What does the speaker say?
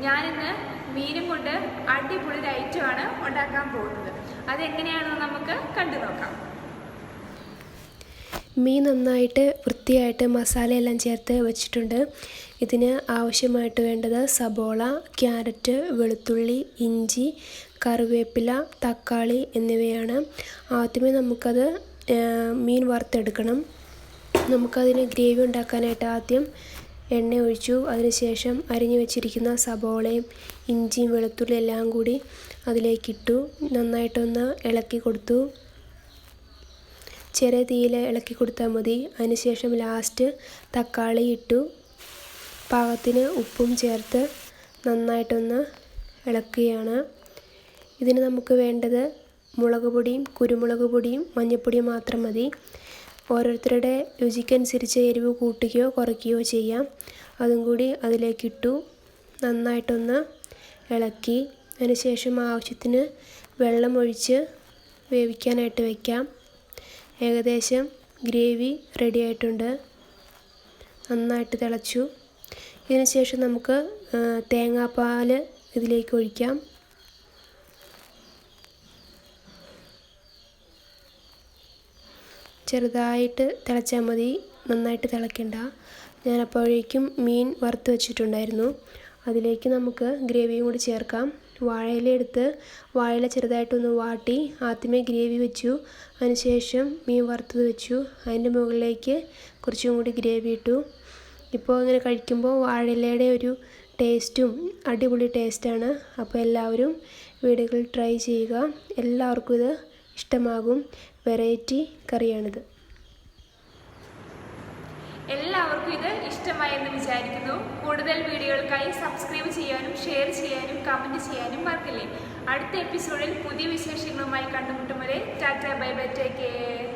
ഞാനിന്ന് മീനും കൊണ്ട് അടിപൊളി ഒരു ഐറ്റമാണ് ഉണ്ടാക്കാൻ പോകുന്നത്. അതെങ്ങനെയാണെന്ന് നമുക്ക് കണ്ടു നോക്കാം. മീൻ നന്നായിട്ട് വൃത്തിയായിട്ട് മസാലയെല്ലാം ചേർത്ത് വെച്ചിട്ടുണ്ട്. ഇതിന് ആവശ്യമായിട്ട് വേണ്ടത് സബോള, ക്യാരറ്റ്, വെളുത്തുള്ളി, ഇഞ്ചി, കറിവേപ്പില, തക്കാളി എന്നിവയാണ്. ആദ്യമേ നമുക്കത് മീൻ വറുത്തെടുക്കണം. നമുക്കതിന് ഗ്രേവി ഉണ്ടാക്കാനായിട്ട് ആദ്യം എണ്ണ ഒഴിച്ചു. അതിനുശേഷം അരിഞ്ഞു വെച്ചിരിക്കുന്ന സബോളയും ഇഞ്ചിയും വെളുത്തുള്ളി എല്ലാം കൂടി അതിലേക്കിട്ടു. നന്നായിട്ടൊന്ന് ഇളക്കി കൊടുത്തു. ചെറിയ തീയിൽ ഇളക്കി കൊടുത്താൽ മതി. അതിനുശേഷം ലാസ്റ്റ് തക്കാളി ഇട്ടു. പാകത്തിന് ഉപ്പും ചേർത്ത് നന്നായിട്ടൊന്ന് ഇളക്കുകയാണ്. ഇതിന് നമുക്ക് വേണ്ടത് മുളക് പൊടിയും കുരുമുളക് പൊടിയും മഞ്ഞൾപ്പൊടിയും മാത്രം മതി. ഓരോരുത്തരുടെ രുചിക്കനുസരിച്ച് എരിവ് കൂട്ടുകയോ കുറയ്ക്കുകയോ ചെയ്യാം. അതും കൂടി അതിലേക്കിട്ടു. നന്നായിട്ടൊന്ന് ഇളക്കി. അതിനുശേഷം ആവശ്യത്തിന് വെള്ളം ഒഴിച്ച് വേവിക്കാനായിട്ട് വയ്ക്കാം. ഏകദേശം ഗ്രേവി റെഡി ആയിട്ടുണ്ട്. നന്നായിട്ട് തിളച്ചു. ഇതിനുശേഷം നമുക്ക് തേങ്ങാപ്പാൽ ഇതിലേക്ക് ഒഴിക്കാം. ചെറുതായിട്ട് തിളച്ചാൽ മതി, നന്നായിട്ട് തിളയ്ക്കണ്ട. ഞാനപ്പോഴേക്കും മീൻ വറുത്ത് വെച്ചിട്ടുണ്ടായിരുന്നു. അതിലേക്ക് നമുക്ക് ഗ്രേവിയും കൂടി ചേർക്കാം. വാഴയില എടുത്ത് വാഴയില ചെറുതായിട്ടൊന്ന് വാട്ടി ആദ്യമേ ഗ്രേവി വെച്ചു. അതിനുശേഷം മീൻ വറുത്തത് വെച്ചു. അതിൻ്റെ മുകളിലേക്ക് കുറച്ചും കൂടി ഗ്രേവി ഇട്ടു. ഇപ്പോൾ ഇങ്ങനെ കഴിക്കുമ്പോൾ വാഴയിലയുടെ ഒരു ടേസ്റ്റും അടിപൊളി ടേസ്റ്റാണ്. അപ്പോൾ എല്ലാവരും വീടുകളിൽ ട്രൈ ചെയ്യുക. എല്ലാവർക്കും ഇത് ഇഷ്ടമാകും. വെറൈറ്റി കറിയാണിത്. എല്ലാവർക്കും ഇത് ഇഷ്ടമായെന്ന് വിചാരിക്കുന്നു. കൂടുതൽ വീഡിയോകൾക്കായി സബ്സ്ക്രൈബ് ചെയ്യാനും ഷെയർ ചെയ്യാനും കമൻറ്റ് ചെയ്യാനും മറക്കില്ലേ. അടുത്ത എപ്പിസോഡിൽ പുതിയ വിശേഷങ്ങളുമായി കണ്ടുമുട്ടും വരെ Tata bye bye, take care.